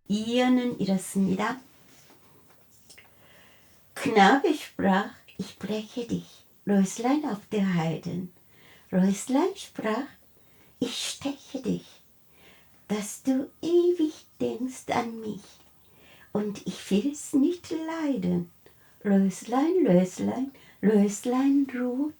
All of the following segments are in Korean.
이어는 이렇습니다. Knabe sprach, ich breche dich, Röslein auf der Heiden. Röslein sprach, ich steche dich, dass du ewig denkst an mich, und ich will's nicht leiden. Röslein, Röslein, Röslein rot,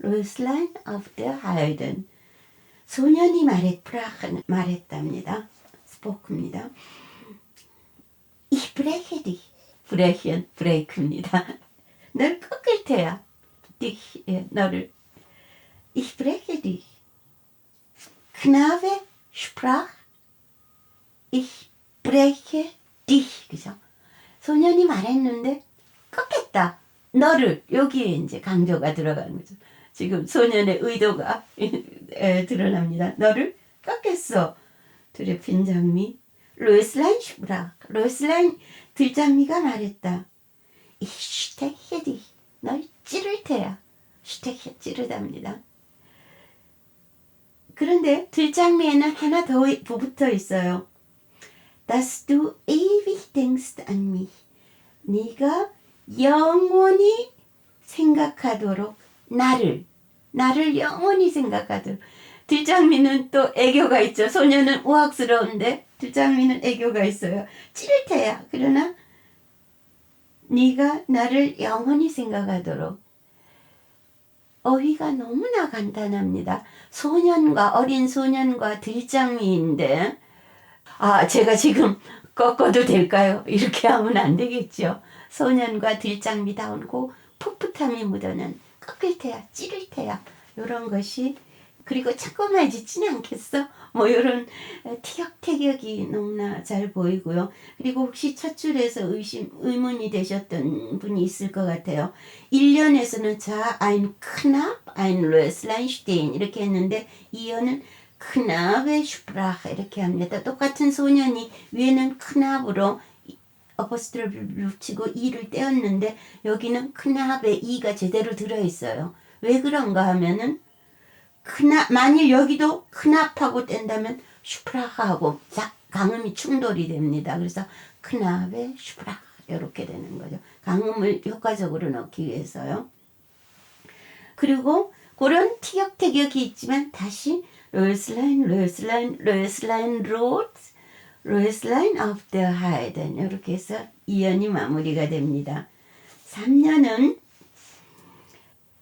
Röslein auf der Heiden. 소년이 말했답니다. 스포크입니다. Ich breche dich. brechen, break입니다. 널 꺾을 테야. dich, 너를. Ich breche dich. Knabe sprach, ich breche dich. 그죠? 소년이 말했는데 꺾겠다. 너를. 여기에 이제 강조가 들어가는 거죠. 지금 소년의 의도가 드러납니다. 너를 꺾겠어. 드레핀 장미. Röslein sprach. Röslein 들장미가 말했다. Ich steche dich. 널 찌를 테야. steche 찌르답니다. 그런데 들장미에는 하나 더 붙어 있어요. Dass du ewig denkst an mich. 네가 영원히 생각하도록 나를 영원히 생각하도록. 들장미는 또 애교가 있죠. 소녀는 우악스러운데 들장미는 애교가 있어요. 찌를 테야. 그러나 네가 나를 영원히 생각하도록. 어휘가 너무나 간단합니다. 소년과 어린 소년과 들장미인데 제가 지금 꺾어도 될까요? 이렇게 하면 안 되겠죠. 소년과 들장미다운 그 풋풋함이 묻어난 꺾을 테야, 찌를 테야 이런 것이 그리고 자꾸만 짓지는 않겠어? 뭐 이런 티격태격이 너무나 잘 보이고요. 그리고 혹시 첫 줄에서 의문이 되셨던 분이 있을 것 같아요. 1년에서는 자, ein Knapp, ein Röslein stehen 이렇게 했는데 2년은 Knabe sprach 이렇게 합니다. 똑같은 소년이 위에는 Knapp으로 어퍼스트로피를 붙이고 이를 떼었는데 여기는 Knabe 이가 제대로 들어있어요. 왜 그런가 하면은 만일 여기도 크납하고 뗀다면 슈프라하고 강음이 충돌이 됩니다. 그래서 크납에 슈프라 이렇게 되는 거죠. 강음을 효과적으로 넣기 위해서요. 그리고 그런 티격태격이 있지만 다시 Röslein, Röslein, Röslein rot, Röslein auf der Heiden 이렇게 해서 2년이 마무리가 됩니다. 3년은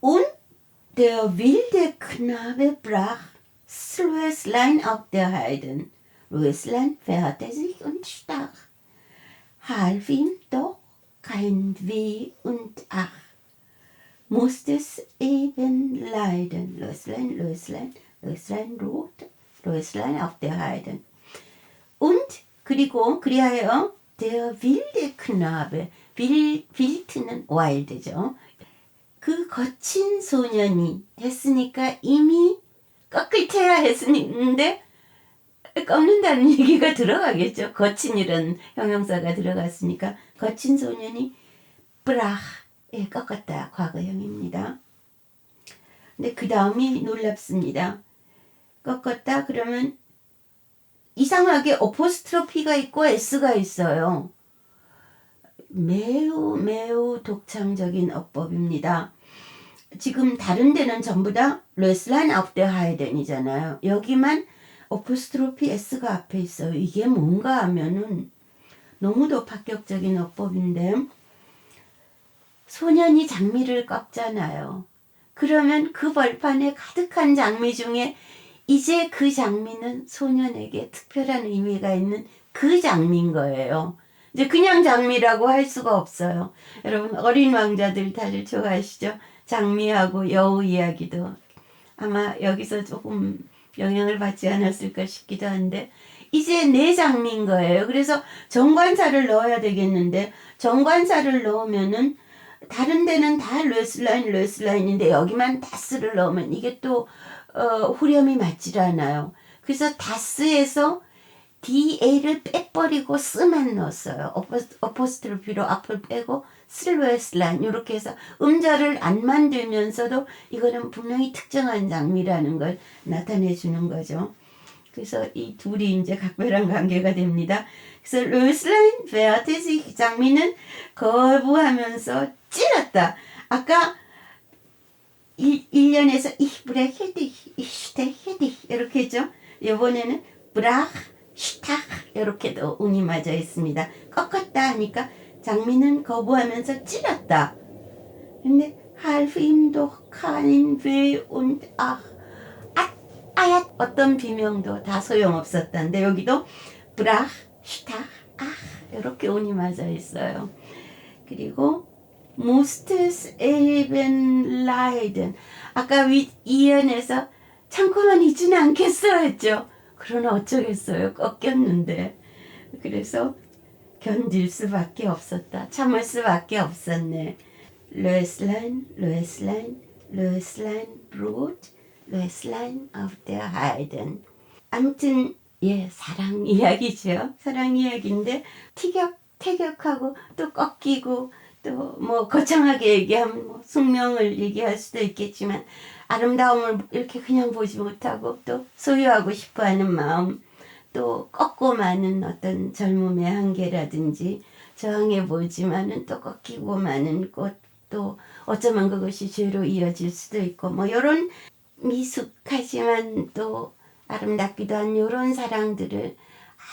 und Der wilde Knabe brach Röslein auf der Heiden. Röslein wehrte sich und stach. Half ihm doch kein Weh und ach. Musste es eben leiden. Röslein, Röslein, Röslein rot, Röslein auf der Heiden. Und 그리고 그리하여 der wilde Knabe, wild는 wild죠. 그 거친 소년이 했으니까 이미 꺾을 테야 했는데 꺾는다는 얘기가 들어가겠죠. 거친 이런 형용사가 들어갔으니까 거친 소년이 브라흐에 꺾었다. 과거형입니다. 근데 그 다음이 놀랍습니다. 꺾었다 그러면 이상하게 어포스트로피가 있고 S가 있어요. 매우 독창적인 어법입니다. 지금 다른 데는 전부 다 Röslein auf der Heiden이잖아요. 여기만 어포스트로피 S가 앞에 있어요. 이게 뭔가 하면은 너무도 파격적인 어법인데 소년이 장미를 꺾잖아요. 그러면 그 벌판에 가득한 장미 중에 이제 그 장미는 소년에게 특별한 의미가 있는 그 장미인 거예요. 이제 그냥 장미라고 할 수가 없어요. 여러분 어린 왕자들 다들 좋아하시죠? 장미하고 여우 이야기도 아마 여기서 조금 영향을 받지 않았을까 싶기도 한데 이제 내 장미인 거예요. 그래서 정관사를 넣어야 되겠는데 정관사를 넣으면은 다른 데는 다 르슬라인인데 여기만 다스를 넣으면 이게 또 후렴이 맞질 않아요. 그래서 다스에서 DA를 빼버리고 스만 넣었어요. 어포스트로피로 앞을 빼고 슬로에슬란 이렇게 해서 음절을 안 만들면서도 이거는 분명히 특정한 장미라는 걸 나타내 주는 거죠. 그래서 이 둘이 이제 각별한 관계가 됩니다. 그래서 löslein wehrte sich, 장미는 거부하면서 찔렀다. 아까 1년에서 ich breche dich, ich steche dich 이렇게 했죠. 이번에는 brach, stach 이렇게도 운이 맞아 있습니다. 꺾었다 하니까 장미는 거부하면서 찔렀다. 근데 half ihm doch kein weh und ach, 아야 어떤 비명도 다 소용없었다는데 여기도 brach, stach, ach 이렇게 운이 맞아 있어요. 그리고 musste es eben leiden. 아까 이연에서 참고만 있지는 않겠어 했죠. 그러나 어쩌겠어요. 꺾였는데. 그래서 견딜 수밖에 없었다. 참을 수밖에 없었네. Löslein, Löslein, Löslein Brot, Löslein auf der Heiden. 아무튼 예, 사랑 이야기죠. 사랑 이야기인데 태격하고 또 꺾이고 또 뭐 거창하게 얘기하면 뭐 숙명을 얘기할 수도 있겠지만 아름다움을 이렇게 그냥 보지 못하고 또 소유하고 싶어하는 마음, 또 꺾고 마는 어떤 젊음의 한계라든지 저항해 보지만은 또 꺾이고 마는 꽃, 또 어쩌면 그것이 죄로 이어질 수도 있고 뭐 이런 미숙하지만 또 아름답기도 한 이런 사랑들을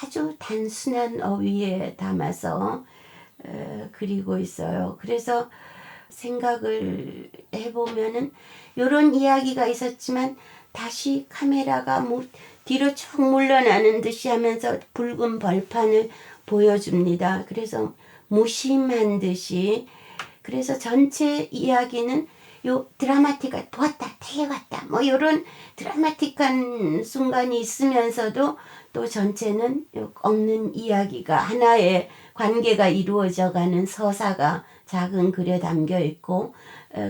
아주 단순한 어휘에 담아서 그리고 있어요. 그래서 생각을 해보면은 이런 이야기가 있었지만 다시 카메라가 뒤로 쭉 물러나는 듯이 하면서 붉은 벌판을 보여줍니다. 그래서 무심한 듯이. 그래서 전체 이야기는 요 드라마틱한 보았다, 태워갔다 뭐 이런 드라마틱한 순간이 있으면서도 또 전체는 요 없는 이야기가 하나의 관계가 이루어져가는 서사가 작은 글에 담겨 있고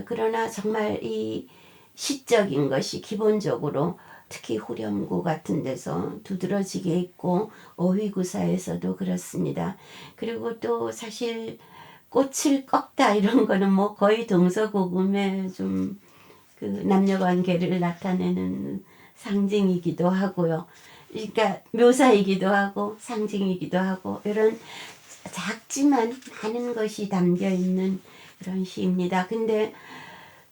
그러나 정말 이 시적인 것이 기본적으로 특히 후렴구 같은 데서 두드러지게 있고 어휘구사에서도 그렇습니다. 그리고 또 사실 꽃을 꺾다 이런 거는 뭐 거의 동서고금의 좀 그 남녀관계를 나타내는 상징이기도 하고요. 그러니까 묘사이기도 하고 상징이기도 하고 이런 작지만 많은 것이 담겨 있는 그런 시입니다. 근데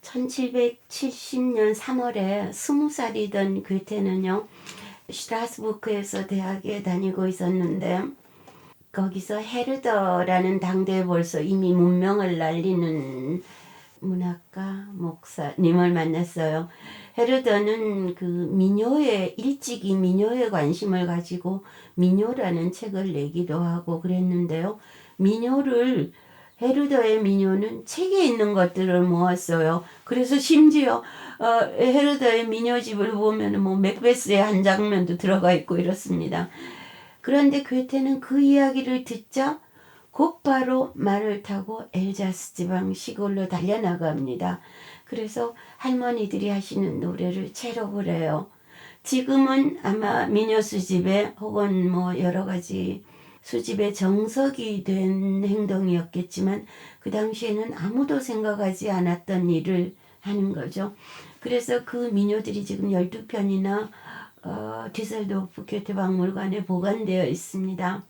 1770년 3월에 20살이던 괴테는요, 슈트라스부르크에서 대학에 다니고 있었는데 거기서 헤르더라는 당대에 벌써 이미 문명을 날리는 문학가 목사님을 만났어요. 헤르더는 그 민요에 일찍이 민요에 관심을 가지고 민요라는 책을 내기도 하고 그랬는데요. 민요를 헤르더의 민요는 책에 있는 것들을 모았어요. 그래서 심지어 헤르더의 민요집을 보면 뭐 맥베스의 한 장면도 들어가 있고 이렇습니다. 그런데 괴테는 그 이야기를 듣자 곧바로 말을 타고 엘자스 지방 시골로 달려나갑니다. 그래서 할머니들이 하시는 노래를 채록을 해요. 지금은 아마 민요 수집에 혹은 뭐 여러 가지 수집에 정석이 된 행동이었겠지만 그 당시에는 아무도 생각하지 않았던 일을 하는 거죠. 그래서 그 민요들이 지금 12편이나 디셀도프 괴테박물관에 보관되어 있습니다.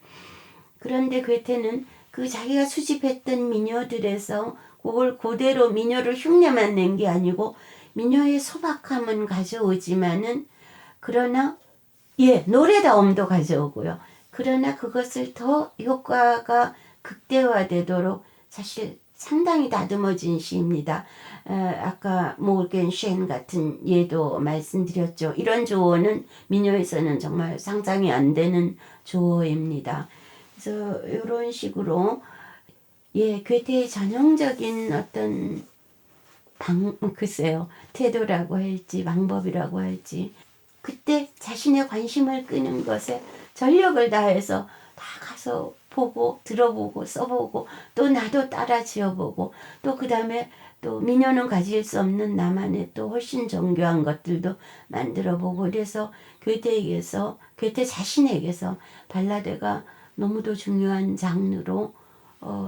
그런데 괴테는 그 자기가 수집했던 민요들에서 그걸 그대로 민요를 흉내만 낸 게 아니고 민요의 소박함은 가져오지만은 그러나 노래다움도 가져오고요. 그러나 그것을 더 효과가 극대화되도록 사실 상당히 다듬어진 시입니다. 아까 모르겐셴 같은 예도 말씀드렸죠. 이런 조어는 민요에서는 정말 상상이 안 되는 조어입니다. 그래서 이런 식으로 괴테의 전형적인 어떤 글쎄요, 태도라고 할지 방법이라고 할지 그때 자신의 관심을 끄는 것에 전력을 다해서 다 가서 보고 들어보고 써보고 또 나도 따라 지어보고 또 그 다음에 또 민요는 가질 수 없는 나만의 또 훨씬 정교한 것들도 만들어보고 그래서 괴테 자신에게서 발라드가 너무도 중요한 장르로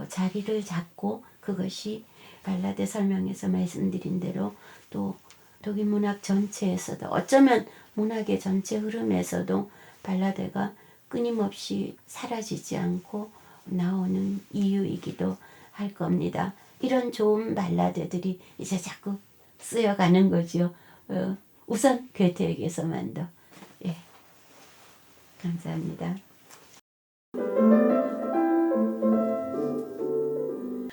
자리를 잡고 그것이 발라드 설명에서 말씀드린 대로 또 독일 문학 전체에서도 어쩌면 문학의 전체 흐름에서도 발라드가 끊임없이 사라지지 않고 나오는 이유이기도 할 겁니다. 이런 좋은 발라드들이 이제 자꾸 쓰여가는 거죠. 우선 괴테에게서만 더. 예, 감사합니다.